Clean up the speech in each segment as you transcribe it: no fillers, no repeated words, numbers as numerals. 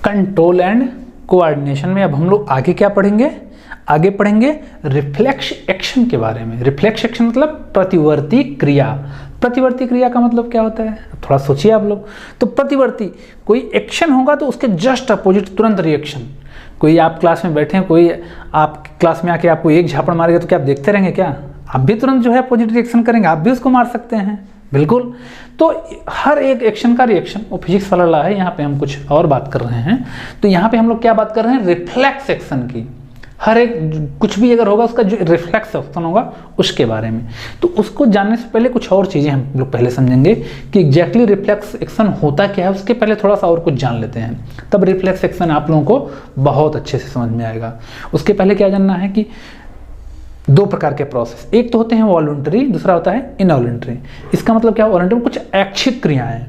Control and coordination में अब हम लोग आगे क्या पढ़ेंगे, आगे पढ़ेंगे रिफ्लेक्स एक्शन के बारे में। रिफ्लेक्स एक्शन मतलब प्रतिवर्ती क्रिया। प्रतिवर्ती क्रिया का मतलब क्या होता है, थोड़ा सोचिए आप लोग। तो प्रतिवर्ती कोई एक्शन होगा तो उसके जस्ट अपोजिट तुरंत रिएक्शन। कोई आप क्लास में बैठे हैं, कोई आप क्लास में आके आपको एक झापड़ मारेगा तो क्या आप देखते रहेंगे क्या? आप भी तुरंत जो है अपोजिट रिएक्शन करेंगे, आप भी उसको मार सकते हैं, बिल्कुल। तो हर एक एक्शन का रिएक्शन, वो फिजिक्स वाला लॉ है, यहाँ पे हम कुछ और बात कर रहे हैं। तो यहाँ पे हम लोग क्या बात कर रहे हैं, रिफ्लेक्स एक्शन की। हर एक कुछ भी अगर होगा उसका जो रिफ्लेक्स एक्शन होगा उसके बारे में। तो उसको जानने से पहले कुछ और चीज़ें हम लोग पहले समझेंगे कि एग्जैक्टली रिफ्लेक्स एक्शन होता क्या है। उसके पहले थोड़ा सा और कुछ जान लेते हैं, तब रिफ्लेक्स एक्शन आप लोगों को बहुत अच्छे से समझ में आएगा। उसके पहले क्या जानना है कि दो प्रकार के प्रोसेस, एक तो होते हैं वॉलंटरी, दूसरा होता है इनवॉलंटरी। इसका मतलब क्या है, वॉलंटरी कुछ ऐच्छिक क्रियाएं।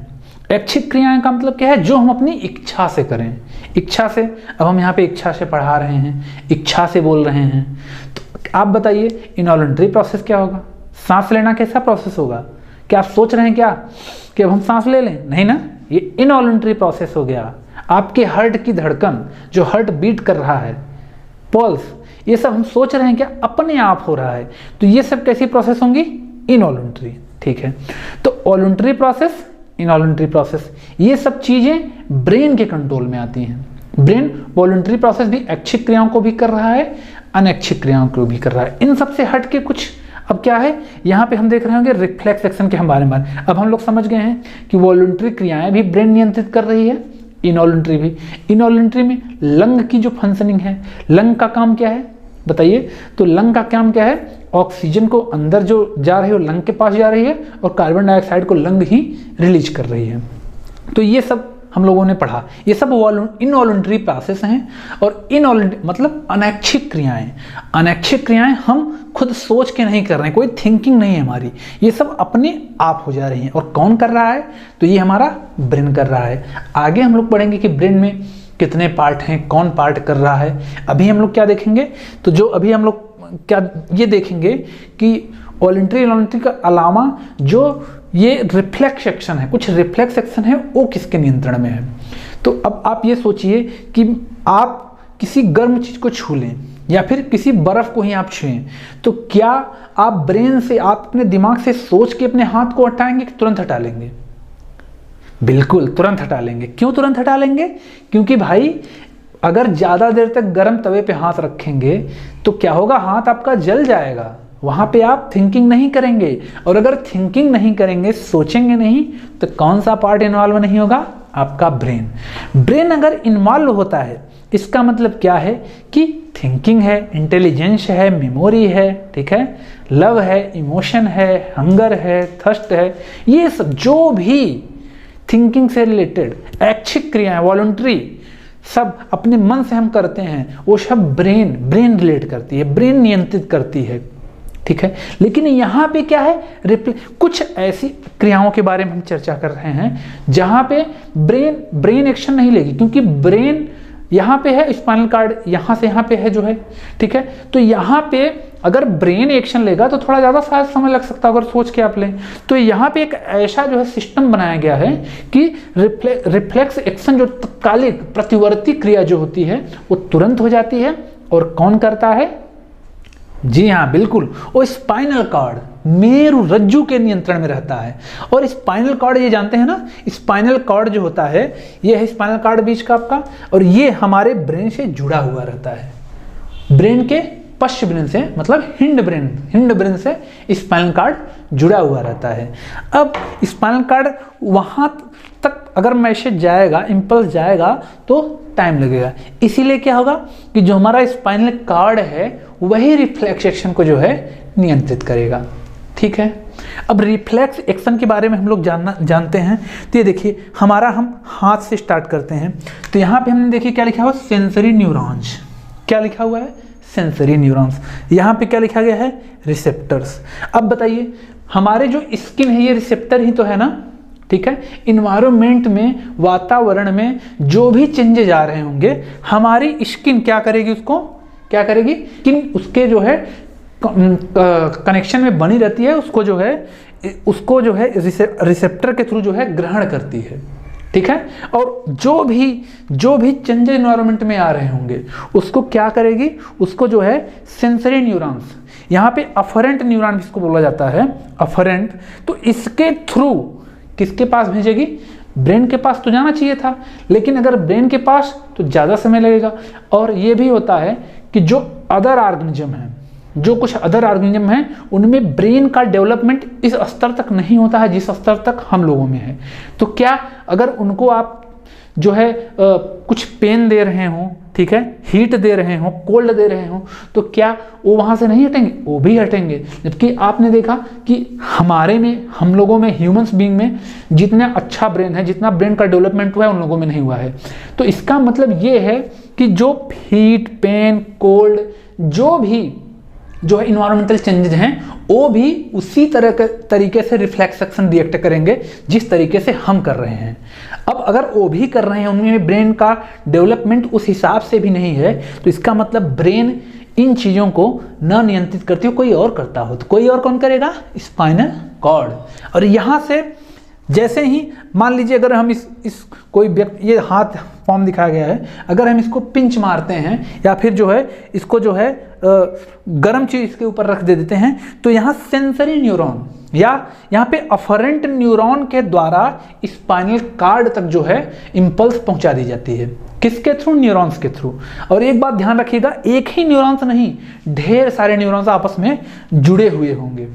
ऐच्छिक क्रियाएं का मतलब क्या है, जो हम अपनी इच्छा से करें। इच्छा से, अब हम यहाँ पे इच्छा से पढ़ा रहे हैं, इच्छा से बोल रहे हैं। तो आप बताइए इनवॉलंटरी प्रोसेस क्या होगा? सांस लेना कैसा प्रोसेस होगा? क्या आप सोच रहे हैं क्या कि अब हम सांस ले लें? नहीं ना, ये इनवॉलंटरी प्रोसेस हो गया। आपके हार्ट की धड़कन, जो हार्ट बीट कर रहा है, पल्स, ये सब हम सोच रहे हैं क्या, अपने आप हो रहा है। तो ये सब कैसी प्रोसेस होंगी, इनवॉलंटरी, ठीक है। तो वॉलंटरी प्रोसेस, इनवॉलंटरी प्रोसेस, ये सब चीजें ब्रेन के कंट्रोल में आती हैं। ब्रेन वॉलंटरी प्रोसेस भी ऐच्छिक क्रियाओं को भी कर रहा है, अनैच्छिक क्रियाओं को भी कर रहा है। इन सब से हट के कुछ अब क्या है, यहाँ पे हम देख रहे होंगे रिफ्लेक्स एक्शन के हम बारे में। अब हम लोग समझ गए हैं कि वॉलंटरी क्रियाएं भी ब्रेन नियंत्रित कर रही है, इनवॉलंटरी भी। इनवॉलंटरी में लंग की जो फंक्शनिंग है, लंग का काम क्या है बताइए? तो लंग का काम क्या है, ऑक्सीजन को अंदर जो जा रही है वो लंग के पास जा रही है और कार्बन डाइऑक्साइड को लंग ही रिलीज कर रही है। तो ये सब हम लोगों ने पढ़ा, ये सब इनवॉलंटरी प्रोसेस हैं। और इनवॉलंटरी मतलब अनैच्छिक क्रियाएं। अनैच्छिक क्रियाएं हम खुद सोच के नहीं कर रहे हैं, कोई थिंकिंग नहीं है हमारी, ये सब अपने आप हो जा रही हैं। और कौन कर रहा है, तो ये हमारा ब्रेन कर रहा है। आगे हम लोग पढ़ेंगे कि ब्रेन में कितने पार्ट हैं, कौन पार्ट कर रहा है। अभी हम लोग क्या देखेंगे, तो जो अभी हम लोग क्या ये देखेंगे कि वॉलंटरी इनवॉलंटरी का अलावा जो ये रिफ्लेक्स एक्शन है, कुछ रिफ्लेक्स एक्शन है, वो किसके नियंत्रण में है। तो अब आप ये सोचिए कि आप किसी गर्म चीज को छू लें या फिर किसी बर्फ को ही आप छुएं, तो क्या आप ब्रेन से, आप अपने दिमाग से सोच के अपने हाथ को हटाएंगे कि तुरंत हटा लेंगे? बिल्कुल तुरंत हटा लेंगे। क्यों तुरंत हटा लेंगे? क्योंकि भाई अगर ज़्यादा देर तक गर्म तवे पे हाथ रखेंगे तो क्या होगा, हाथ आपका जल जाएगा। वहाँ पे आप थिंकिंग नहीं करेंगे, और अगर थिंकिंग नहीं करेंगे, सोचेंगे नहीं, तो कौन सा पार्ट इन्वॉल्व नहीं होगा, आपका ब्रेन। ब्रेन अगर इन्वॉल्व होता है, इसका मतलब क्या है कि थिंकिंग है, इंटेलिजेंस है, मेमोरी है, ठीक है, लव है, इमोशन है, हंगर है, थर्स्ट है, ये सब जो भी थिंकिंग से रिलेटेड ऐच्छिक क्रियाएं, वॉलंटरी, सब अपने मन से हम करते हैं, वो सब ब्रेन रिलेट करती है, ब्रेन नियंत्रित करती है, ठीक है। लेकिन यहाँ पे क्या है, कुछ ऐसी क्रियाओं के बारे में हम चर्चा कर रहे हैं जहाँ पे ब्रेन एक्शन नहीं लेगी, क्योंकि ब्रेन यहाँ पे है, स्पाइनल कार्ड यहाँ से यहाँ पे है जो है, ठीक है। तो यहाँ पे अगर ब्रेन एक्शन लेगा तो थोड़ा ज़्यादा शायद समय लग सकता है, अगर सोच के आप लें। तो यहाँ पे एक ऐसा जो है सिस्टम बनाया गया है कि रिफ्लेक्स एक्शन, जो तत्कालिक प्रतिवर्ती क्रिया जो होती है, वो तुरंत हो जाती है। और कौन करता है? जी हाँ, बिल्कुल, वो स्पाइनल कॉर्ड, मेरु रज्जु के नियंत्रण में रहता है। और स्पाइनल कॉर्ड ये जानते हैं ना, स्पाइनल कॉर्ड जो होता है, ये है स्पाइनल कॉर्ड बीच का आपका, और ये हमारे ब्रेन से जुड़ा हुआ रहता है। ब्रेन के पश्च ब्रेन से, मतलब हिंड ब्रेन से स्पाइनल कॉर्ड जुड़ा हुआ रहता है। अब स्पाइनल कॉर्ड वहाँ तक अगर मैसेज जाएगा, इम्पल्स जाएगा, तो टाइम लगेगा। इसीलिए क्या होगा कि जो हमारा स्पाइनल कॉर्ड है वही रिफ्लेक्स एक्शन को जो है नियंत्रित करेगा, ठीक है। अब रिफ्लेक्स एक्शन के बारे में हम लोग जानते हैं। तो ये देखिए, हम हाथ से स्टार्ट करते हैं। तो यहाँ पे हमने देखिए क्या लिखा हुआ, सेंसरी न्यूरॉन्स। क्या लिखा हुआ है? Sensory neurons. यहाँ पे क्या लिखा गया है? रिसेप्टर्स। अब बताइए, हमारे जो स्किन है ये रिसेप्टर ही तो है ना, ठीक है। इन्वायरमेंट में, वातावरण में जो भी चेंजेस आ रहे होंगे, हमारी स्किन क्या करेगी, उसको क्या करेगी, स्किन उसके जो है कनेक्शन में बनी रहती है, उसको जो है रिसेप्टर के थ्रू जो है ग्रहण करती है, ठीक है। और जो भी चेंजेस एनवायरनमेंट में आ रहे होंगे उसको क्या करेगी, उसको जो है सेंसरी न्यूरॉन्स, यहाँ पे अफरेंट न्यूरॉन जिसको बोला जाता है अफरेंट, तो इसके थ्रू किसके पास भेजेगी, ब्रेन के पास तो जाना चाहिए था, लेकिन अगर ब्रेन के पास तो ज़्यादा समय लगेगा। और ये भी होता है कि जो अदर ऑर्गेनिज्म हैं, जो कुछ अदर ऑर्गेनिज्म हैं, उनमें ब्रेन का डेवलपमेंट इस स्तर तक नहीं होता है जिस स्तर तक हम लोगों में है। तो क्या अगर उनको आप जो है कुछ पेन दे रहे हों, ठीक है, हीट दे रहे हों, कोल्ड दे रहे हों, तो क्या वो वहाँ से नहीं हटेंगे, वो भी हटेंगे। जबकि आपने देखा कि हमारे में, हम लोगों में, ह्यूमंस बीइंग में जितना अच्छा ब्रेन है, जितना ब्रेन का डेवलपमेंट हुआ है, उन लोगों में नहीं हुआ है। तो इसका मतलब ये है कि जो हीट, पेन, कोल्ड, जो है इन्वायरमेंटल चेंजेस हैं, वो भी उसी तरीके से रिफ्लेक्स एक्शन रिएक्ट करेंगे जिस तरीके से हम कर रहे हैं। अब अगर वो भी कर रहे हैं, उनमें ब्रेन का डेवलपमेंट उस हिसाब से भी नहीं है, तो इसका मतलब ब्रेन इन चीज़ों को न नियंत्रित करती हो, कोई और करता हो। तो कोई और कौन करेगा, स्पाइनल कॉर्ड। और यहाँ से जैसे ही मान लीजिए अगर हम इस कोई व्यक्ति, ये हाथ फॉर्म दिखाया गया है, अगर हम इसको पिंच मारते हैं या फिर जो है इसको जो है गर्म चीज इसके ऊपर रख देते हैं, तो यहाँ सेंसरी न्यूरॉन या यहाँ पे अफरेंट न्यूरॉन के द्वारा स्पाइनल कार्ड तक जो है इंपल्स पहुंचा दी जाती है। किसके थ्रू, न्यूरॉन्स के थ्रू। और एक बात ध्यान रखिएगा, एक ही न्यूरॉन्स नहीं, ढेर सारे न्यूरॉन्स आपस में जुड़े हुए होंगे।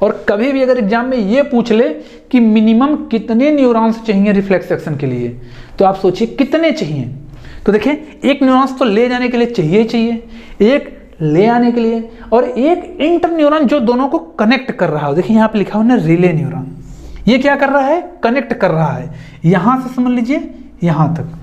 और कभी भी अगर एग्जाम में ये पूछ ले कि मिनिमम कितने न्यूरॉन्स चाहिए रिफ्लेक्स एक्शन के लिए, तो आप सोचिए कितने चाहिए। तो देखिए, एक न्यूरॉन्स तो ले जाने के लिए चाहिए, एक ले आने के लिए, और एक इंटर न्यूरॉन जो दोनों को कनेक्ट कर रहा है। देखिए यहाँ पे लिखा हुआ है रिले न्यूरॉन, ये क्या कर रहा है, कनेक्ट कर रहा है, यहां से समझ लीजिए यहां तक,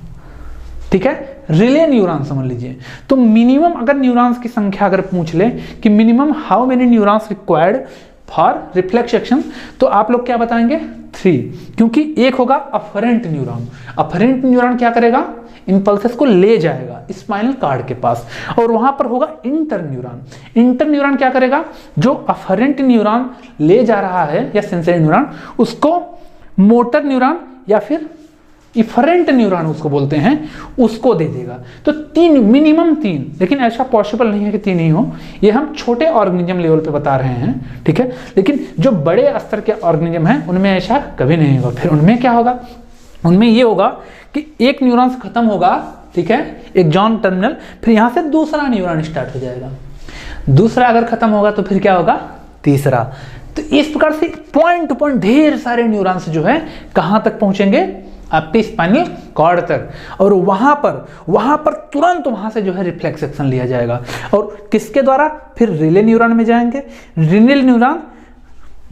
ठीक है, रिले न्यूरॉन समझ लीजिए। तो मिनिमम अगर न्यूरॉन्स की संख्या अगर पूछ ले कि minimum how many neurons required for reflex action, तो आप लोग क्या बताएंगे, 3, क्योंकि एक होगा अफरेंट न्यूरॉन। अफरेंट न्यूरॉन क्या करेगा, इंपल्सेस को ले जाएगा स्पाइनल कार्ड के पास, और वहां पर होगा इंटर न्यूरॉन। इंटर न्यूरॉन क्या करेगा, जो अफरेंट न्यूरॉन ले जा रहा है या सेंसरी न्यूरॉन, उसको मोटर न्यूरॉन या फिर इफरेंट न्यूरॉन उसको बोलते हैं, उसको दे देगा। तो 3, मिनिमम 3, लेकिन ऐसा पॉसिबल नहीं है कि 3 ही हो, ये हम छोटे ऑर्गेनिज्म लेवल पे बता रहे हैं, ठीक है। लेकिन जो बड़े स्तर के ऑर्गेनिज्म हैं उनमें ऐसा कभी नहीं होगा। फिर उनमें क्या होगा, उनमें ये होगा कि एक न्यूरॉन खत्म होगा, ठीक है, एक जॉन टर्मिनल, फिर यहां से दूसरा न्यूरॉन स्टार्ट हो जाएगा, दूसरा अगर खत्म होगा तो फिर क्या होगा, तीसरा। तो इस प्रकार से पॉइंट टू पॉइंट ढेर सारे न्यूरॉन्स जो है कहां तक पहुंचेंगे, आपके स्पाइनल कॉर्ड तक, और वहां पर तुरंत वहां से जो है रिफ्लेक्स एक्शन लिया जाएगा। और किसके द्वारा, फिर रिले न्यूरॉन में जाएंगे, रिले न्यूरॉन,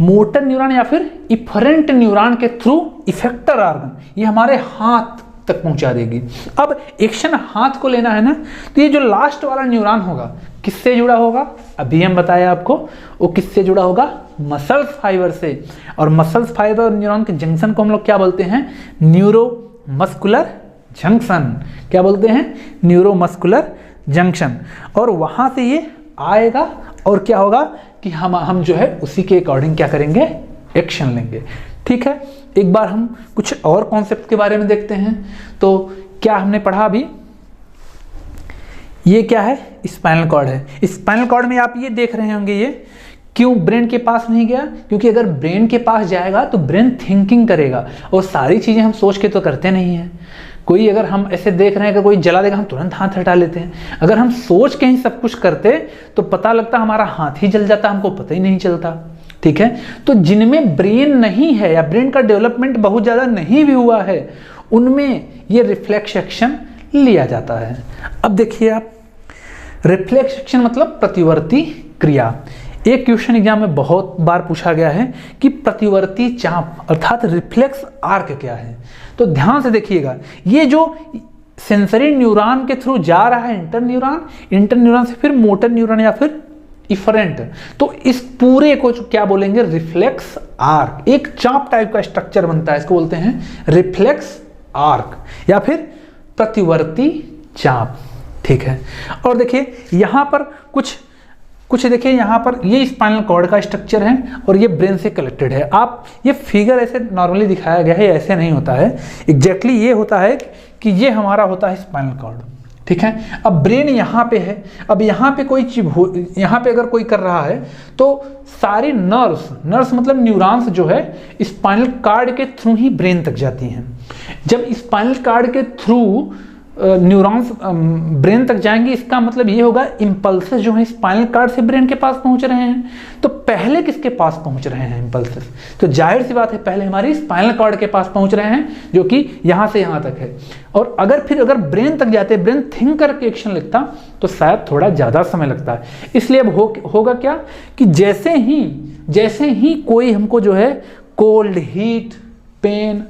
मोटर न्यूरॉन या फिर इफरेंट न्यूरॉन के थ्रू इफेक्टर ऑर्गन, ये हमारे हाथ तक पहुंचा देगी। अब एक्शन हाथ को लेना है ना, तो ये जो लास्ट वाला न्यूरॉन होगा किससे जुड़ा होगा, अभी हम बताया आपको, वो किससे जुड़ा होगा, मसल्स फाइबर से। और मसल्स फाइबर और न्यूरॉन के जंक्शन को हम लोग क्या बोलते हैं, न्यूरोमस्कुलर जंक्शन। क्या बोलते हैं, न्यूरोमस्कुलर जंक्शन। और वहां से ये आएगा और क्या होगा कि हम जो है उसी के अकॉर्डिंग क्या करेंगे, एक्शन लेंगे, ठीक है। एक बार हम कुछ और कॉन्सेप्ट के बारे में देखते हैं। तो क्या हमने पढ़ा अभी, ये क्या है, स्पाइनल कॉर्ड है। स्पाइनल कॉर्ड में आप ये देख रहे होंगे, ये क्यों ब्रेन के पास नहीं गया, क्योंकि अगर ब्रेन के पास जाएगा तो ब्रेन थिंकिंग करेगा, और सारी चीजें हम सोच के तो करते नहीं हैं। कोई अगर हम ऐसे देख रहे हैं कि कोई जला देगा, हम तुरंत हाथ हटा लेते हैं। अगर हम सोच के ही सब कुछ करते तो पता लगता हमारा हाथ ही जल जाता, हमको पता ही नहीं चलता, ठीक है। तो जिनमें ब्रेन नहीं है या ब्रेन का डेवलपमेंट बहुत ज्यादा नहीं भी हुआ है, उनमें ये रिफ्लेक्स एक्शन लिया जाता है। अब देखिए आप, रिफ्लेक्स एक्शन मतलब प्रतिवर्ती क्रिया। एक क्वेश्चन एग्जाम में बहुत बार पूछा गया है कि प्रतिवर्ती चाप अर्थात रिफ्लेक्स आर्क क्या है। तो ध्यान से देखिएगा, ये जो सेंसरी न्यूरॉन के थ्रू जा रहा है इंटर न्यूरॉन से फिर मोटर न्यूरॉन या फिर इफरेंट, तो इस पूरे को क्या बोलेंगे, रिफ्लेक्स आर्क। एक चाप टाइप का स्ट्रक्चर बनता है, इसको बोलते हैं रिफ्लेक्स आर्क या फिर प्रतिवर्ती चाप, ठीक है। और देखिए यहां पर कुछ कुछ देखिए यहाँ पर ये स्पाइनल कॉर्ड का स्ट्रक्चर है और ये ब्रेन से कलेक्टेड है। आप ये फिगर ऐसे नॉर्मली दिखाया गया है, ऐसे नहीं होता है। एग्जैक्टली ये होता है कि ये हमारा होता है स्पाइनल कॉर्ड, ठीक है। अब ब्रेन यहाँ पे है, अब यहाँ पे कोई चीज हो, यहाँ पे अगर कोई कर रहा है तो सारी नर्व्स मतलब न्यूरॉन्स जो है स्पाइनल कॉर्ड के थ्रू ही ब्रेन तक जाती हैं। जब स्पाइनल कॉर्ड के थ्रू न्यूरॉन्स ब्रेन तक जाएंगे, इसका मतलब ये होगा इम्पल्सेस जो है स्पाइनल कॉर्ड से ब्रेन के पास पहुंच रहे हैं। तो पहले किसके पास पहुंच रहे हैं इम्पल्सेस? तो जाहिर सी बात है पहले हमारी स्पाइनल कॉर्ड के पास पहुंच रहे हैं, जो कि यहां से यहां तक है। और अगर ब्रेन तक जाते, ब्रेन थिंक करके एक्शन लिखता तो शायद थोड़ा ज्यादा समय लगता है। इसलिए अब होगा क्या कि जैसे ही कोई हमको जो है cold, heat, pain,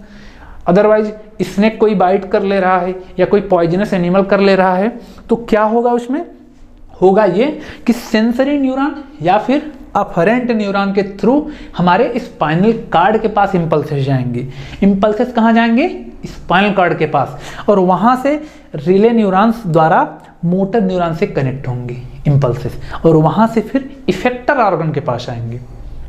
otherwise snake कोई बाइट कर ले रहा है या कोई पॉइजनस एनिमल कर ले रहा है, तो क्या होगा उसमें? होगा ये कि सेंसरी न्यूरॉन या फिर अफरेंट न्यूरॉन के थ्रू हमारे स्पाइनल कॉर्ड के पास इंपल्सेस जाएंगे। इंपल्सेस कहाँ जाएंगे? स्पाइनल कॉर्ड के पास, और वहां से रिले न्यूरॉन्स द्वारा मोटर न्यूरॉन से कनेक्ट होंगे इंपल्सेस, और वहां से फिर इफेक्टर ऑर्गन के पास आएंगे,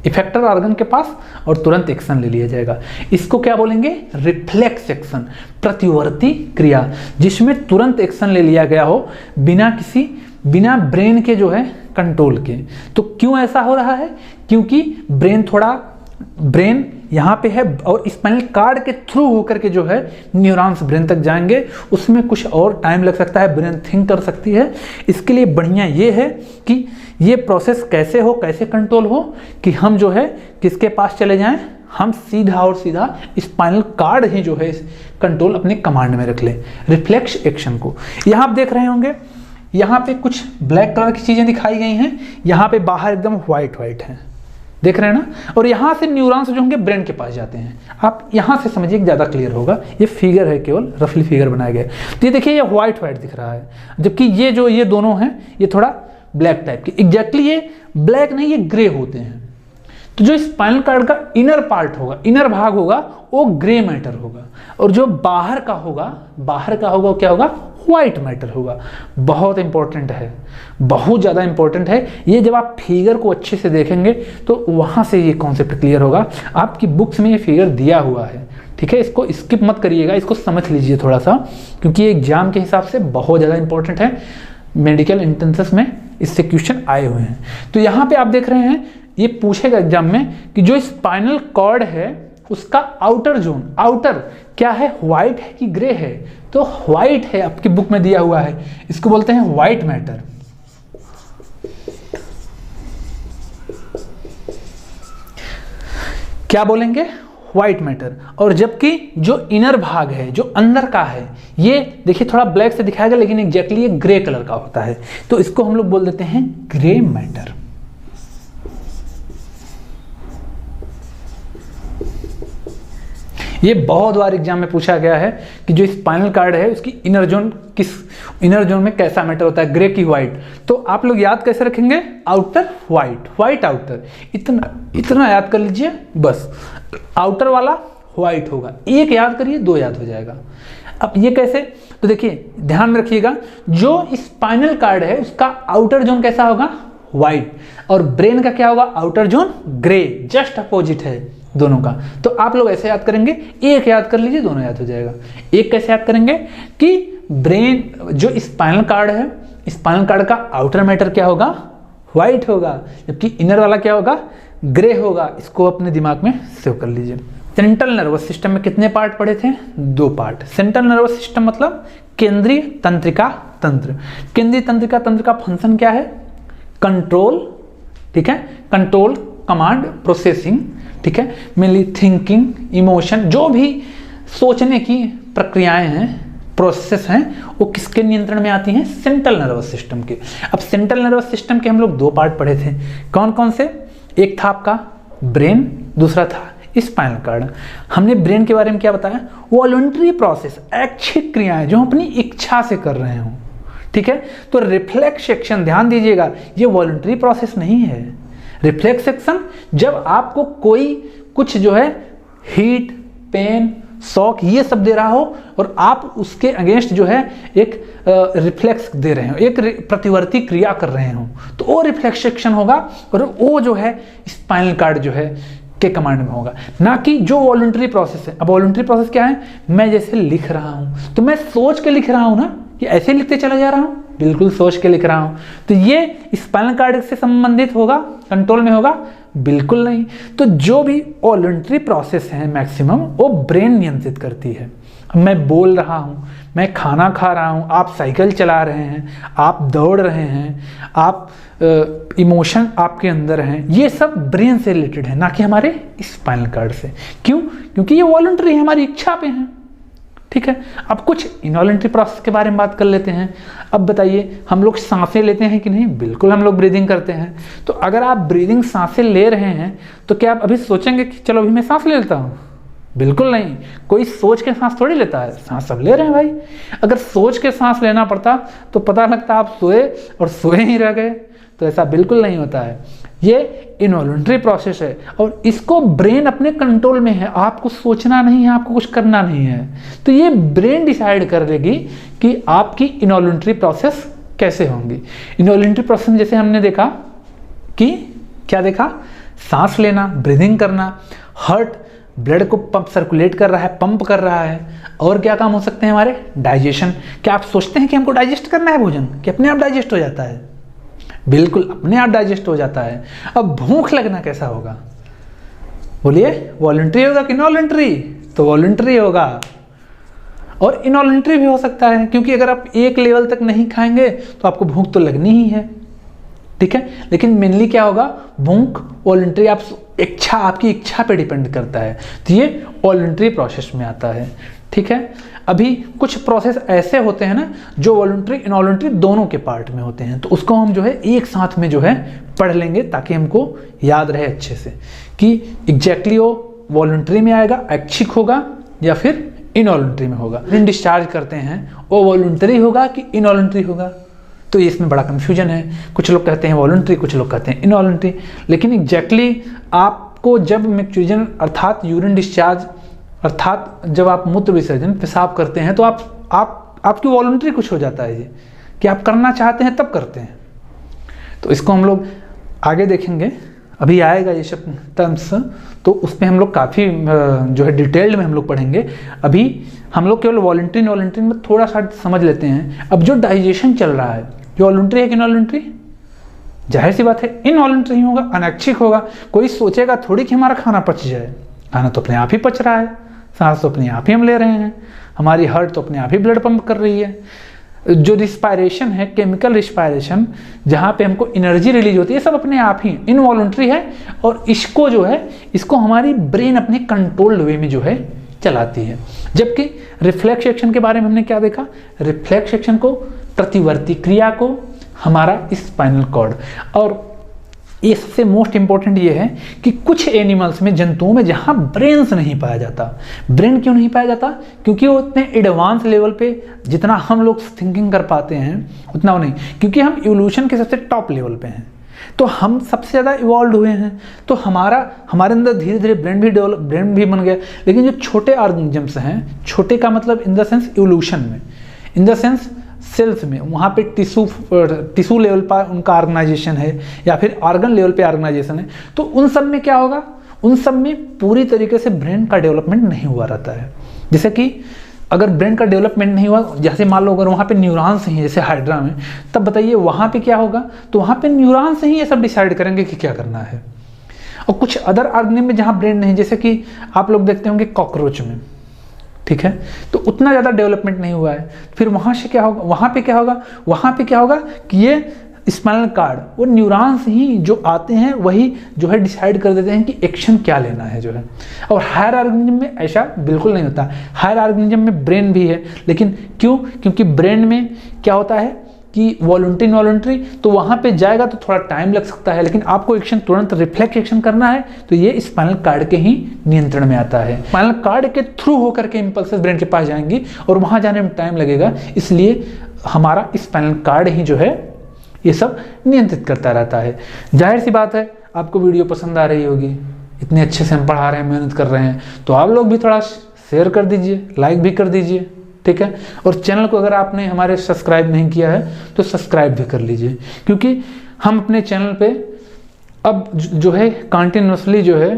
इफेक्टर ऑर्गन के पास, और तुरंत एक्शन ले लिया जाएगा। इसको क्या बोलेंगे? रिफ्लेक्स एक्शन, प्रतिवर्ती क्रिया, जिसमें तुरंत एक्शन ले लिया गया हो बिना ब्रेन के जो है कंट्रोल के। तो क्यों ऐसा हो रहा है? क्योंकि ब्रेन यहाँ पे है और स्पाइनल कॉर्ड के थ्रू होकर के जो है न्यूरॉन्स ब्रेन तक जाएंगे, उसमें कुछ और टाइम लग सकता है, ब्रेन थिंक कर सकती है। इसके लिए बढ़िया ये है कि ये प्रोसेस कैसे कंट्रोल हो कि हम जो है किसके पास चले जाएं, हम सीधा स्पाइनल कॉर्ड ही जो है कंट्रोल अपने कमांड में रख लें, रिफ्लेक्स एक्शन को। यहाँ आप देख रहे होंगे, यहाँ पे कुछ ब्लैक कलर की चीजें दिखाई गई हैं, यहाँ पे बाहर एकदम व्हाइट है, देख रहे हैं ना। और यहाँ से न्यूरॉन्स जो होंगे ब्रेन के पास जाते हैं। आप यहाँ से समझिए ज़्यादा क्लियर होगा। ये फिगर है, केवल रफली फिगर बनाया गया है। तो ये देखिए, ये व्हाइट दिख रहा है, जबकि ये दोनों हैं ये थोड़ा ब्लैक टाइप के। एग्जैक्टली ये ब्लैक नहीं, ये ग्रे होते हैं। तो जो स्पाइनल कॉर्ड का इनर पार्ट होगा, इनर भाग होगा, वो ग्रे मैटर होगा, और जो बाहर का होगा वो क्या होगा? व्हाइट मैटर होगा। बहुत इंपॉर्टेंट है, बहुत ज़्यादा इंपॉर्टेंट है ये। जब आप फिगर को अच्छे से देखेंगे तो वहाँ से ये कॉन्सेप्ट क्लियर होगा। आपकी बुक्स में ये फिगर दिया हुआ है, ठीक है, इसको स्किप मत करिएगा, इसको समझ लीजिए थोड़ा सा, क्योंकि ये एग्जाम के हिसाब से बहुत ज़्यादा इंपॉर्टेंट है। मेडिकल एंट्रेंसेस में इससे क्वेश्चन आए हुए हैं। तो यहाँ पे आप देख रहे हैं, ये पूछेगा एग्जाम में कि जो स्पाइनल कॉर्ड है उसका आउटर जोन, आउटर क्या है? व्हाइट है कि ग्रे है? तो व्हाइट है, आपकी बुक में दिया हुआ है, इसको बोलते हैं व्हाइट मैटर। क्या बोलेंगे? White matter. और जबकि जो इनर भाग है, जो अंदर का है, ये देखिए थोड़ा ब्लैक से दिखाएगा, लेकिन एग्जैक्टली ये ग्रे कलर का होता है, तो इसको हम लोग बोल देते हैं ग्रे मैटर। ये बहुत बार एग्जाम में पूछा गया है कि जो स्पाइनल कॉर्ड है उसकी इनर जोन में कैसा मैटर होता है, ग्रे की व्हाइट। तो आप लोग याद कैसे रखेंगे? आउटर व्हाइट आउटर, इतना याद कर लीजिए बस। आउटर वाला व्हाइट होगा, एक याद करिए, दो याद हो जाएगा। अब ये कैसे? तो देखिए ध्यान में रखिएगा, जो स्पाइनल कॉर्ड है उसका आउटर जोन कैसा होगा? व्हाइट, और ब्रेन का क्या होगा? Outer zone grey, just opposite है दोनों का। तो आप लोग ऐसे याद करेंगे, एक याद कर लीजिए, दोनों याद हो जाएगा। एक कैसे याद करेंगे कि ब्रेन, जो स्पाइनल कॉर्ड है, स्पाइनल कॉर्ड का आउटर मैटर क्या होगा? व्हाइट होगा, जबकि इनर वाला क्या होगा? ग्रे होगा। इसको अपने दिमाग में सेव कर लीजिए। सेंट्रल नर्वस सिस्टम में कितने पार्ट पढ़े थे? 2 पार्ट। सेंट्रल नर्वस सिस्टम मतलब केंद्रीय तंत्रिका तंत्र। केंद्रीय तंत्रिका तंत्र का फंक्शन क्या है? कंट्रोल, ठीक है, कंट्रोल, कमांड, प्रोसेसिंग, ठीक है, मेनली थिंकिंग, इमोशन, जो भी सोचने की प्रक्रियाएं हैं, प्रोसेस हैं, वो किसके नियंत्रण में आती हैं? सेंट्रल नर्वस सिस्टम के। अब सेंट्रल नर्वस सिस्टम के हम लोग 2 पार्ट पढ़े थे। कौन कौन से? एक था आपका ब्रेन, दूसरा था स्पाइनल कॉर्ड। हमने ब्रेन के बारे में क्या बताया? वॉलंटरी प्रोसेस, ऐच्छिक क्रियाएं जो हम अपनी इच्छा से कर रहे हों, ठीक है। तो रिफ्लेक्स एक्शन, ध्यान दीजिएगा, ये वॉलंटरी प्रोसेस नहीं है। रिफ्लेक्स एक्शन जब आपको कोई कुछ जो है हीट, पेन, शॉक, ये सब दे रहा हो और आप उसके अगेंस्ट जो है एक रिफ्लेक्स दे रहे हो, एक प्रतिवर्ती क्रिया कर रहे हो, तो वो रिफ्लेक्स एक्शन होगा और वो जो है स्पाइनल कॉर्ड जो है के कमांड में होगा, ना कि जो वॉलंटरी प्रोसेस है। अब वॉलंटरी प्रोसेस क्या है, मैं जैसे लिख रहा हूं तो मैं सोच के लिख रहा हूं ना, कि ऐसे लिखते चला जा रहा हूं, बिल्कुल सोच के लिख रहा हूं, तो ये स्पाइनल कॉर्ड से संबंधित होगा, कंट्रोल में होगा, बिल्कुल नहीं। तो जो भी वॉलंटरी प्रोसेस है मैक्सिमम वो ब्रेन नियंत्रित करती है। मैं बोल रहा हूं, मैं खाना खा रहा हूं, आप साइकिल चला रहे हैं, आप दौड़ रहे हैं, आप इमोशन आपके अंदर हैं, ये सब ब्रेन से रिलेटेड है, ना कि हमारे स्पाइनल कॉर्ड से। क्यों? क्योंकि ये वॉलंटरी है, हमारी इच्छा पे है। ठीक है, अब कुछ इनवॉलंटरी प्रोसेस के बारे में बात कर लेते हैं। अब बताइए, हम लोग सांसें लेते हैं कि नहीं? बिल्कुल हम लोग ब्रीदिंग करते हैं। तो अगर आप ब्रीदिंग सांसें ले रहे हैं तो क्या आप अभी सोचेंगे कि चलो अभी मैं सांस ले लेता हूँ? बिल्कुल नहीं। कोई सोच के सांस थोड़ी लेता है, सांस सब ले रहे हैं भाई। अगर सोच के सांस लेना पड़ता तो पता लगता आप सोए और सोए ही रह गए, तो ऐसा बिल्कुल नहीं होता है। ये इनवॉलंटरी प्रोसेस है और इसको ब्रेन अपने कंट्रोल में है, आपको सोचना नहीं है, आपको कुछ करना नहीं है। तो ये ब्रेन डिसाइड कर लेगी कि आपकी इनवॉलंटरी प्रोसेस कैसे होंगी। इनवॉलंटरी प्रोसेस जैसे हमने देखा कि क्या देखा, सांस लेना, ब्रीदिंग करना, हार्ट ब्लड को पंप सर्कुलेट कर रहा है, पंप कर रहा है। और क्या काम हो सकते हैं हमारे? डाइजेशन। क्या आप सोचते हैं कि हमको डाइजेस्ट करना है भोजन, कि अपने आप डाइजेस्ट हो जाता है? बिल्कुल अपने आप डाइजेस्ट हो जाता है। अब भूख लगना कैसा होगा? बोलिए, वॉलंटरी होगा कि इनवॉलंटरी? तो वॉलंटरी होगा। और इनवॉलंटरी भी हो सकता है, क्योंकि अगर आप एक लेवल तक नहीं खाएंगे तो आपको भूख तो लगनी ही है। ठीक है, लेकिन मेनली क्या होगा, भूख वॉलंटरी, आप इच्छा, आपकी इच्छा पे डिपेंड करता है, तो ये वॉलंटरी प्रोसेस में आता है। ठीक है, अभी कुछ प्रोसेस ऐसे होते हैं ना जो वॉलंटरी इनवॉलंटरी दोनों के पार्ट में होते हैं, तो उसको हम जो है एक साथ में जो है पढ़ लेंगे ताकि हमको याद रहे अच्छे से कि एग्जैक्टली वो वॉलंटरी में आएगा, ऐच्छिक होगा या फिर इनवॉलंटरी में होगा। डिस्चार्ज करते हैं वो वॉलंटरी होगा कि इनवॉलंटरी होगा, तो इसमें बड़ा कन्फ्यूजन है। कुछ लोग कहते हैं वॉलंटरी, कुछ लोग कहते हैं इनवॉलंटरी, लेकिन एग्जैक्टली आपको जब मैक्चुरिजन अर्थात यूरिन डिस्चार्ज अर्थात जब आप मूत्र विसर्जन पेशाब करते हैं तो आपकी वॉलंटरी कुछ हो जाता है ये, कि आप करना चाहते हैं तब करते हैं। तो इसको हम लोग आगे देखेंगे, अभी आएगा ये सब टर्म्स, तो उसमें हम लोग काफ़ी जो है डिटेल्ड में हम लोग पढ़ेंगे। अभी हम लोग केवल वॉलंटरी इनवॉलंटरी में थोड़ा सा समझ लेते हैं। अब जो डाइजेशन चल रहा है, वॉलंटरी है कि इनवॉलंटरी? जाहिर सी बात है इनवॉलंटरी होगा, अनैच्छिक होगा। कोई सोचेगा थोड़ी कि हमारा खाना पच जाए, खाना तो अपने आप ही पच रहा है, सांस तो अपने आप ही हम ले रहे हैं, हमारी हार्ट तो अपने आप ही ब्लड पंप कर रही है। जो रिस्पायरेशन है, केमिकल रिस्पायरेशन, जहाँ पे हमको एनर्जी रिलीज होती है, सब अपने आप ही इनवॉलंटरी है। और इसको जो है, इसको हमारी ब्रेन अपने कंट्रोल्ड वे में जो है चलाती है। जबकि रिफ्लेक्स एक्शन के बारे में हमने क्या देखा, रिफ्लेक्स एक्शन को, प्रतिवर्ती क्रिया को हमारा स्पाइनल कॉर्ड, और ये सबसे मोस्ट इंपॉर्टेंट ये है कि कुछ एनिमल्स में, जंतुओं में, जहाँ ब्रेन्स नहीं पाया जाता। ब्रेन क्यों नहीं पाया जाता? क्योंकि वो उतने एडवांस लेवल पे जितना हम लोग थिंकिंग कर पाते हैं उतना वो नहीं, क्योंकि हम इवोल्यूशन के सबसे टॉप लेवल पे हैं, तो हम सबसे ज़्यादा इवॉल्व हुए हैं, तो हमारे अंदर धीरे धीरे ब्रेन भी बन गया। लेकिन जो छोटे ऑर्गेनिजम्स हैं, छोटे का मतलब इन द सेंस इवोल्यूशन में, इन द सेंस सेल्स में, वहाँ पे टिश्यू लेवल पर उनका ऑर्गेनाइजेशन है या फिर ऑर्गन लेवल पे ऑर्गेनाइजेशन है, तो उन सब में क्या होगा, उन सब में पूरी तरीके से ब्रेन का डेवलपमेंट नहीं हुआ रहता है। जैसे कि अगर ब्रेन का डेवलपमेंट नहीं हुआ, जैसे मान लो अगर वहाँ पे न्यूरॉन्स ही, जैसे हाइड्रा में, तब बताइए वहाँ पे क्या होगा, तो वहाँ पे न्यूरॉन्स ही ये सब डिसाइड करेंगे कि क्या करना है। और कुछ अदर ऑर्गेनिज्म में जहाँ ब्रेन नहीं, जैसे कि आप लोग देखते होंगे कॉकरोच में, ठीक है, तो उतना ज़्यादा डेवलपमेंट नहीं हुआ है। फिर वहाँ से क्या होगा, वहाँ पे क्या होगा कि ये स्पाइनल कॉर्ड, वो न्यूरॉन्स ही जो आते हैं वही जो है डिसाइड कर देते हैं कि एक्शन क्या लेना है जो है। और हायर ऑर्गेनिज्म में ऐसा बिल्कुल नहीं होता। हायर ऑर्गेनिज्म में ब्रेन भी है, लेकिन क्यों? क्योंकि ब्रेन में क्या होता है कि वॉलंटरी इनवॉलंटरी, तो वहाँ पे जाएगा तो थोड़ा टाइम लग सकता है, लेकिन आपको एक्शन तुरंत रिफ्लेक्स एक्शन करना है तो ये स्पाइनल कॉर्ड के ही नियंत्रण में आता है। स्पाइनल कॉर्ड के थ्रू होकर के इंपल्सेस ब्रेन के पास जाएंगी और वहाँ जाने में टाइम लगेगा, इसलिए हमारा स्पाइनल कॉर्ड ही जो है ये सब नियंत्रित करता रहता है। जाहिर सी बात है आपको वीडियो पसंद आ रही होगी, इतने अच्छे से हम पढ़ा रहे हैं, मेहनत कर रहे हैं, तो आप लोग भी थोड़ा शेयर कर दीजिए, लाइक भी कर दीजिए, ठीक है। और चैनल को अगर आपने हमारे सब्सक्राइब नहीं किया है तो सब्सक्राइब भी कर लीजिए, क्योंकि हम अपने चैनल पे अब जो है कंटिन्यूसली जो है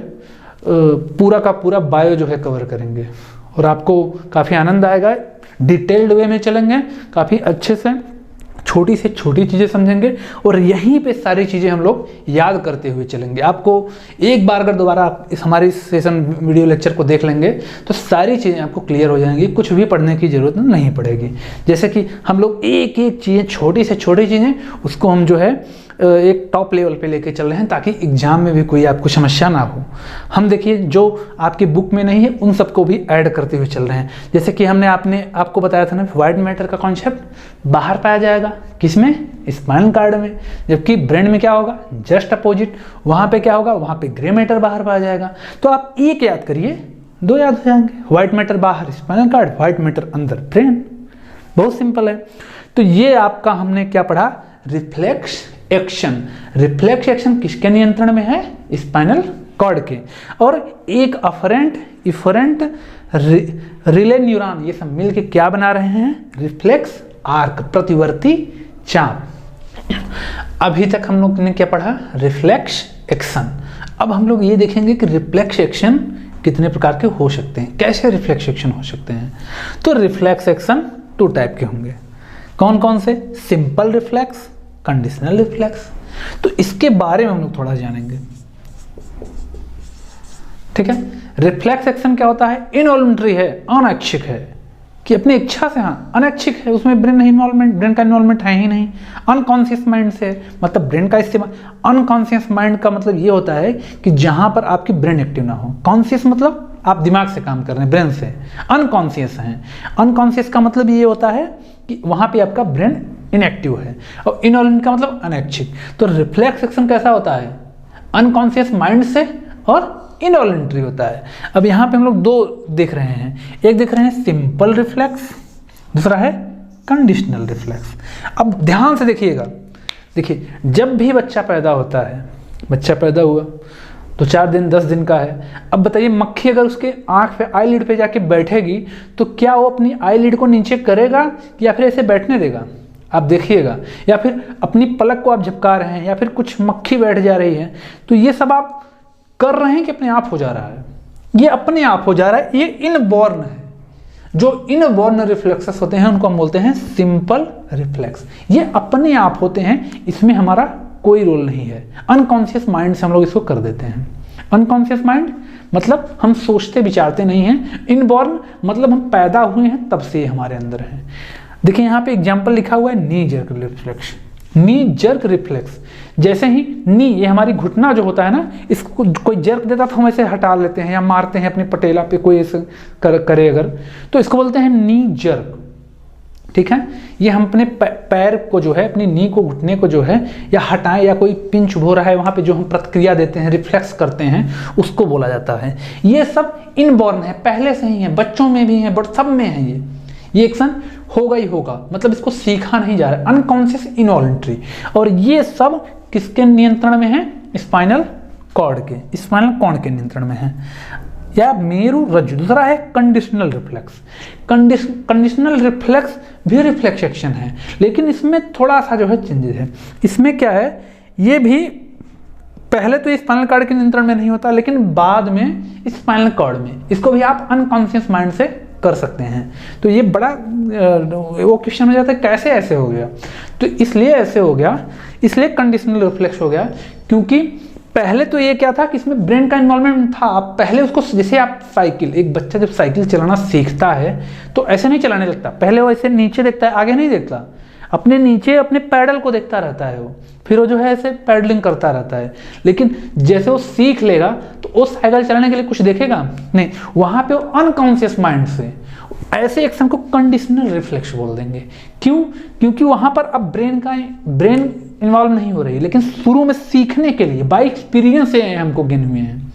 पूरा का पूरा बायो जो है कवर करेंगे और आपको काफ़ी आनंद आएगा। डिटेल्ड वे में चलेंगे, काफ़ी अच्छे से छोटी से छोटी चीज़ें समझेंगे और यहीं पे सारी चीज़ें हम लोग याद करते हुए चलेंगे। आपको एक बार अगर दोबारा आप हमारी सेशन वीडियो लेक्चर को देख लेंगे तो सारी चीज़ें आपको क्लियर हो जाएंगी, कुछ भी पढ़ने की ज़रूरत नहीं पड़ेगी। जैसे कि हम लोग एक एक चीज़ें, छोटी से छोटी चीज़ें, उसको हम जो है एक टॉप लेवल पे लेके चल रहे हैं ताकि एग्जाम में भी कोई आपको समस्या ना हो। हम देखिए जो आपकी बुक में नहीं है उन सबको भी ऐड करते हुए चल रहे हैं। जैसे कि हमने आपको बताया था ना, व्हाइट मैटर का कॉन्सेप्ट बाहर पाया जाएगा किसमें, स्पाइनल कॉर्ड में, जबकि ब्रेन में क्या होगा, जस्ट अपोजिट। वहाँ पे क्या होगा, वहाँ पे ग्रे मैटर बाहर पाया जाएगा। तो आप एक याद करिए, दो याद हो जाएंगे, व्हाइट मैटर बाहर स्पाइनल कॉर्ड, व्हाइट मैटर अंदर ब्रेन। बहुत सिंपल है। तो ये आपका हमने क्या पढ़ा, रिफ्लेक्स एक्शन। रिफ्लेक्स एक्शन किसके नियंत्रण में है, स्पाइनल कॉर्ड के। और एक इफरेंट रिले न्यूरॉन, ये सब मिलके क्या बना रहे हैं, रिफ्लेक्स आर्क, प्रतिवर्ती चाप। अभी तक हम लोग ने क्या पढ़ा, रिफ्लेक्स एक्शन। अब हम लोग ये देखेंगे कि रिफ्लेक्स एक्शन कितने प्रकार के हो सकते हैं, कैसे रिफ्लेक्स एक्शन हो सकते हैं। तो रिफ्लेक्स एक्शन 2 टाइप के होंगे। कौन कौन से, सिंपल रिफ्लेक्स, कंडीशनल रिफ्लेक्स। तो इसके बारे में हम लोग थोड़ा जानेंगे, ठीक है। रिफ्लेक्स एक्शन क्या होता है, इनवॉल्यूंटरी है, अनैच्छिक है, कि अपनी इच्छा से, हाँ अनैच्छिक है, उसमें ब्रेन का इन्वॉल्वमेंट है ही नहीं। अनकॉन्शियस माइंड से, मतलब ब्रेन का इस्तेमाल। अनकॉन्शियस माइंड का मतलब ये होता है कि जहां पर आपकी ब्रेन एक्टिव ना हो। कॉन्शियस मतलब आप दिमाग से काम कर रहे हैं, ब्रेन से। अनकॉन्शियस हैं, अनकॉन्शियस का मतलब ये होता है कि वहां पे आपका ब्रेन इनएक्टिव है। और इनवॉल्वेंट का मतलब अनैच्छिक। तो रिफ्लेक्स एक्शन कैसा होता है, अनकॉन्शियस माइंड से और इनवॉलंटरी होता है। अब यहाँ पे हम लोग 2 देख रहे हैं, एक देख रहे हैं सिंपल रिफ्लेक्स, दूसरा है कंडीशनल रिफ्लेक्स। अब ध्यान से देखिएगा, देखिए जब भी बच्चा पैदा होता है, बच्चा पैदा हुआ तो 4 दिन 10 दिन का है। अब बताइए मक्खी अगर उसके आँख पे, आईलिड पे जाके बैठेगी तो क्या वो अपनी आईलिड को नीचे करेगा या फिर ऐसे बैठने देगा, आप देखिएगा। या फिर अपनी पलक को आप झपका रहे हैं या फिर कुछ मक्खी बैठ जा रही है, तो ये सब आप कर रहे हैं कि अपने आप हो जा रहा है, ये अपने आप हो जा रहा है, ये इनबॉर्न है। जो इनबॉर्न रिफ्लेक्सेस होते हैं उनको हम बोलते हैं सिंपल रिफ्लेक्स, ये अपने आप होते हैं, इसमें हमारा कोई रोल नहीं है। अनकॉन्शियस माइंड से हम लोग इसको कर देते हैं। अनकॉन्शियस माइंड मतलब हम सोचते विचारते नहीं हैं। इनबॉर्न मतलब हम पैदा हुए हैं तब से हमारे अंदर है। देखिए यहाँ पे एग्जाम्पल लिखा हुआ है, नी जर्क रिफ्लेक्स। नी जर्क रिफ्लेक्स, जैसे ही नी, ये हमारी घुटना जो होता है ना, इसको कोई जर्क देता तो हम ऐसे हटा लेते हैं या मारते हैं अपनी पटेला पे, कोई ऐसे करे अगर, तो इसको बोलते हैं नी जर्क, ठीक है। ये हम अपने पैर को जो है, अपनी नी को, घुटने को जो है या हटाएं, या कोई पिन चुभ हो रहा है वहाँ पे जो हम प्रतिक्रिया देते हैं, रिफ्लेक्स करते हैं, उसको बोला जाता है। ये सब इनबॉर्न है, पहले से ही है, बच्चों में भी है, बट सब में है। ये एक्शन होगा ही होगा, मतलब इसको सीखा नहीं जा रहा है। Unconscious, involuntary. और ये सब किसके नियंत्रण में है, स्पाइनल कॉर्ड के, स्पाइनल कॉर्ड के नियंत्रण में है, या मेरु रज्जु। दूसरा है कंडीशनल रिफ्लेक्स। कंडीशनल रिफ्लेक्स भी रिफ्लेक्स एक्शन है, लेकिन इसमें थोड़ा सा जो है चेंजेस है। इसमें क्या है, ये भी पहले तो स्पाइनल कॉर्ड के नियंत्रण में नहीं होता, लेकिन बाद में स्पाइनल कॉर्ड में, इसको भी आप अनकॉन्शियस माइंड से कर सकते हैं। तो ये बड़ा वो क्वेश्चन हो जाता है, कैसे ऐसे हो गया। तो इसलिए ऐसे हो गया, इसलिए कंडीशनल रिफ्लेक्स हो गया, क्योंकि पहले तो ये क्या था कि इसमें ब्रेन का इन्वॉल्वमेंट था। आप पहले उसको, जैसे आप साइकिल, एक बच्चा जब साइकिल चलाना सीखता है तो ऐसे नहीं चलाने लगता, पहले वो ऐसे नीचे देखता है, आगे नहीं देखता, अपने नीचे अपने पैडल को देखता रहता है वो, फिर वो जो है ऐसे पैडलिंग करता रहता है। लेकिन जैसे वो सीख लेगा तो वो साइकिल चलाने के लिए कुछ देखेगा नहीं, वहां पे वो अनकॉन्शियस माइंड से ऐसे एक्शन को कंडीशनल रिफ्लेक्स बोल देंगे। क्यों, क्योंकि वहां पर अब ब्रेन इन्वॉल्व नहीं हो रही, लेकिन शुरू में सीखने के लिए बाय एक्सपीरियंस से हमको गेन हुए हैं।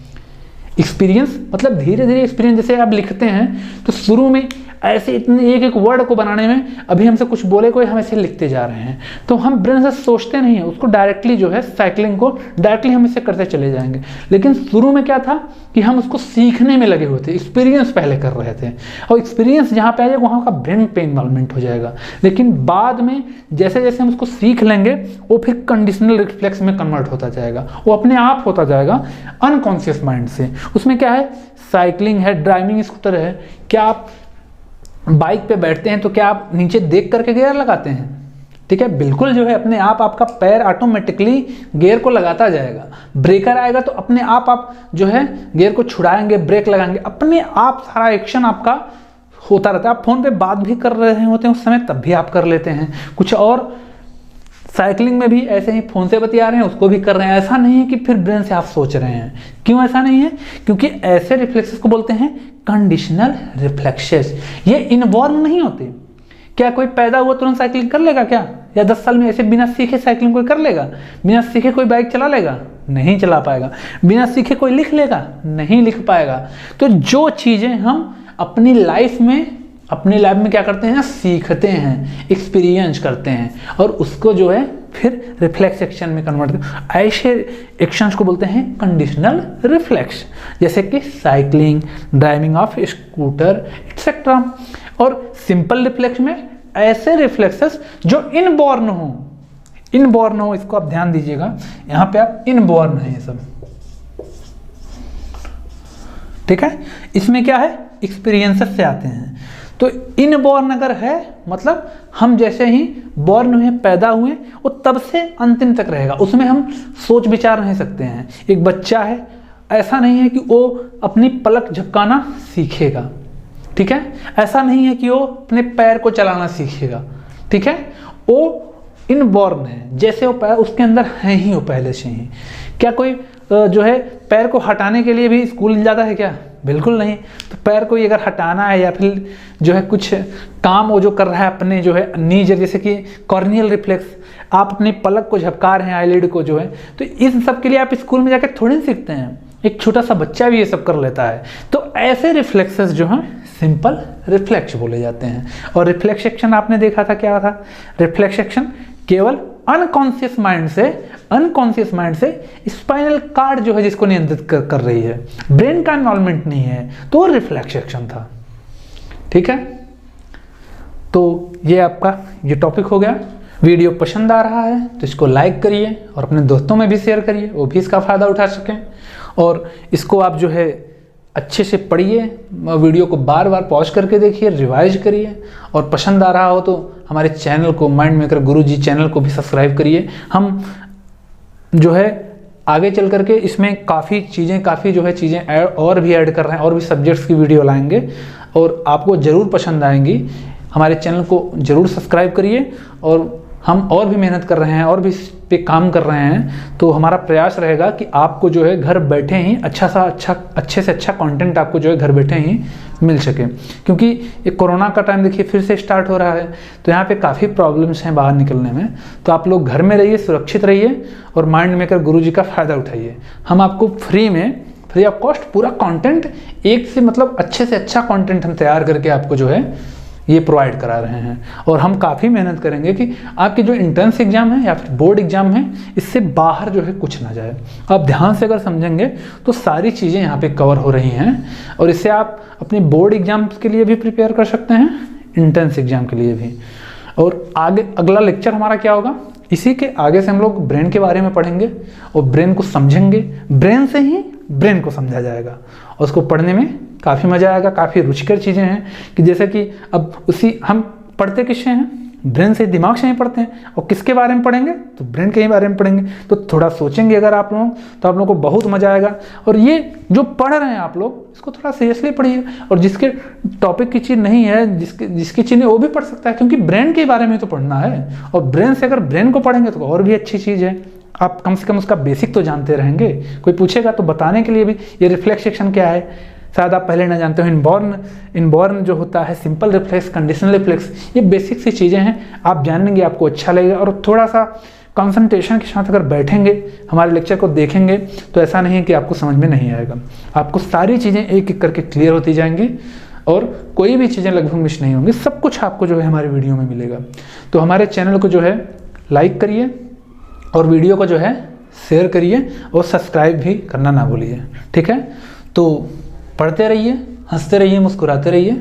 एक्सपीरियंस मतलब धीरे धीरे एक्सपीरियंस, जैसे आप लिखते हैं तो शुरू में ऐसे इतने एक एक वर्ड को बनाने में अभी हमसे कुछ बोले कोई, हम ऐसे लिखते जा रहे हैं, तो हम ब्रेन से सोचते नहीं है उसको, डायरेक्टली जो है साइकिलिंग को डायरेक्टली हम इसे करते चले जाएंगे। लेकिन शुरू में क्या था कि हम उसको सीखने में लगे हुए थे, एक्सपीरियंस पहले कर रहे थे, और एक्सपीरियंस जहाँ पे आ जाएगा वहाँ का ब्रेन पे इन्वॉल्वमेंट हो जाएगा। लेकिन बाद में जैसे जैसे हम उसको सीख लेंगे वो फिर कंडीशनल रिफ्लेक्स में कन्वर्ट होता जाएगा, वो अपने आप होता जाएगा अनकॉन्शियस माइंड से। उसमें क्या है, साइकिलिंग है, ड्राइविंग स्कूटर है, क्या आप बाइक पे बैठते हैं तो क्या आप नीचे देख करके गियर लगाते हैं? ठीक है, बिल्कुल जो है अपने आप आपका पैर ऑटोमेटिकली गियर को लगाता जाएगा। ब्रेकर आएगा तो अपने आप जो है गियर को छुड़ाएंगे, ब्रेक लगाएंगे, अपने आप सारा एक्शन आपका होता रहता है। आप फोन पे बात भी कर रहे होते हैं उस समय, तब भी आप कर लेते हैं कुछ, और साइकिलिंग में भी ऐसे ही फोन से बतिया रहे हैं उसको भी कर रहे हैं। ऐसा नहीं है कि फिर ब्रेन से आप सोच रहे हैं। क्यों ऐसा नहीं है? क्योंकि ऐसे रिफ्लेक्सेस को बोलते हैं कंडीशनल रिफ्लेक्सेस। ये इनवॉर्न नहीं होते। क्या कोई पैदा हुआ तुरंत साइकिलिंग कर लेगा क्या? या 10 साल में ऐसे बिना सीखे साइकिलिंग कोई कर लेगा? बिना सीखे कोई बाइक चला लेगा? नहीं चला पाएगा। बिना सीखे कोई लिख लेगा? नहीं लिख पाएगा। तो जो चीज़ें हम अपनी लाइफ में क्या करते हैं, सीखते हैं, एक्सपीरियंस करते हैं, और उसको जो है फिर रिफ्लेक्स एक्शन में कन्वर्ट करते हैं। ऐसे एक्शंस को बोलते हैं कंडीशनल रिफ्लेक्स, जैसे कि cycling, driving of scooter etcetera. और सिंपल रिफ्लेक्स में ऐसे रिफ्लेक्सेस जो इनबॉर्न हो, इसको आप ध्यान दीजिएगा, यहाँ पे आप इनबॉर्न है ये सब, ठीक है। इसमें क्या है, एक्सपीरियंसेस से आते हैं। तो इनबॉर्न अगर है मतलब हम जैसे ही बॉर्न हुए, पैदा हुए, वो तब से अंतिम तक रहेगा, उसमें हम सोच विचार नहीं सकते हैं। एक बच्चा है, ऐसा नहीं है कि वो अपनी पलक झपकाना सीखेगा, ठीक है। ऐसा नहीं है कि वो अपने पैर को चलाना सीखेगा, ठीक है। वो इनबॉर्न है, जैसे वो पैर उसके अंदर है ही वो पहले से ही। क्या कोई जो है पैर को हटाने के लिए भी स्कूल जाता है क्या? बिल्कुल नहीं। तो पैर को अगर हटाना है या फिर जो है कुछ काम वो जो कर रहा है अपने जो है नीज, जैसे कि कॉर्नियल रिफ्लेक्स, आप अपनी पलक को झपका रहे हैं, आईलिड को जो है, तो इस सब के लिए आप स्कूल में जाकर थोड़ी सीखते हैं। एक छोटा सा बच्चा भी ये सब कर लेता है। तो ऐसे रिफ्लेक्सेस जो हैं सिंपल रिफ्लेक्स बोले जाते हैं। और रिफ्लेक्स एक्शन आपने देखा था क्या था? रिफ्लेक्स एक्शन केवल अनकॉन्शियस माइंड से स्पाइनल कार्ड जो है जिसको नियंत्रित कर रही है, ब्रेन का इन्वॉल्वमेंट नहीं है, तो रिफ्लेक्स एक्शन था, ठीक है। तो ये आपका ये टॉपिक हो गया। वीडियो पसंद आ रहा है तो इसको लाइक करिए और अपने दोस्तों में भी शेयर करिए, वो भी इसका फ़ायदा उठा सकें। और इसको आप जो है अच्छे से पढ़िए, वीडियो को बार बार पॉज करके देखिए, रिवाइज करिए, और पसंद आ रहा हो तो हमारे चैनल को, माइंड मेकर गुरुजी चैनल को भी सब्सक्राइब करिए। हम जो है आगे चल करके इसमें काफ़ी चीज़ें और भी ऐड कर रहे हैं, और भी सब्जेक्ट्स की वीडियो लाएंगे और आपको ज़रूर पसंद आएंगी। हमारे चैनल को ज़रूर सब्सक्राइब करिए, और हम और भी मेहनत कर रहे हैं और भी इस पे काम कर रहे हैं। तो हमारा प्रयास रहेगा कि आपको जो है घर बैठे ही अच्छे से अच्छा कंटेंट आपको जो है घर बैठे ही मिल सके। क्योंकि ये कोरोना का टाइम देखिए फिर से स्टार्ट हो रहा है, तो यहाँ पे काफ़ी प्रॉब्लम्स हैं बाहर निकलने में। तो आप लोग घर में रहिए, सुरक्षित रहिए, और माइंड मेकर गुरुजी का फ़ायदा उठाइए। हम आपको फ्री ऑफ कॉस्ट पूरा कंटेंट, एक से मतलब अच्छे से अच्छा कंटेंट हम तैयार करके आपको जो है ये प्रोवाइड करा रहे हैं। और हम काफ़ी मेहनत करेंगे कि आपके जो एंट्रेंस एग्जाम है या फिर बोर्ड एग्जाम है, इससे बाहर जो है कुछ ना जाए। आप ध्यान से अगर समझेंगे तो सारी चीज़ें यहाँ पे कवर हो रही हैं, और इससे आप अपने बोर्ड एग्जाम के लिए भी प्रिपेयर कर सकते हैं, एंट्रेंस एग्जाम के लिए भी। और आगे अगला लेक्चर हमारा क्या होगा, इसी के आगे से हम लोग ब्रेन के बारे में पढ़ेंगे और ब्रेन को समझेंगे। ब्रेन से ही ब्रेन को समझा जाएगा, और उसको पढ़ने में काफ़ी मज़ा आएगा। काफ़ी रुचिकर चीज़ें हैं कि जैसे कि अब हम पढ़ते किससे हैं, ब्रेन से, दिमाग से ही पढ़ते हैं। और किसके बारे में पढ़ेंगे, तो ब्रेन के ही बारे में पढ़ेंगे। तो थोड़ा सोचेंगे अगर आप लोग, तो आप लोगों को बहुत मज़ा आएगा। और ये जो पढ़ रहे हैं आप लोग, इसको थोड़ा सीरियसली पढ़िए। और जिसके टॉपिक की चीज़ नहीं है, जिसकी चीज़ वो भी पढ़ सकता है, क्योंकि ब्रेन के बारे में तो पढ़ना है। और ब्रेन से अगर ब्रेन को पढ़ेंगे तो और भी अच्छी चीज़ है। आप कम से कम उसका बेसिक तो जानते रहेंगे। कोई पूछेगा तो बताने के लिए भी, ये रिफ्लेक्स एक्शन क्या है शायद आप पहले ना जानते हो। इनबॉर्न जो होता है, सिंपल रिफ्लेक्स, कंडीशनल रिफ्लेक्स, ये बेसिक सी चीज़ें हैं। आप जानेंगे, आपको अच्छा लगेगा। और थोड़ा सा कंसंट्रेशन के साथ अगर बैठेंगे, हमारे लेक्चर को देखेंगे, तो ऐसा नहीं है कि आपको समझ में नहीं आएगा। आपको सारी चीज़ें एक एक करके क्लियर होती जाएंगी। और कोई भी चीज़ें लगभग मिस नहीं होंगी, सब कुछ आपको जो है हमारे वीडियो में मिलेगा। तो हमारे चैनल को जो है लाइक करिए और वीडियो को जो है शेयर करिए और सब्सक्राइब भी करना ना भूलिए, ठीक है। तो पढ़ते रहिए, हंसते रहिए, मुस्कुराते रहिए।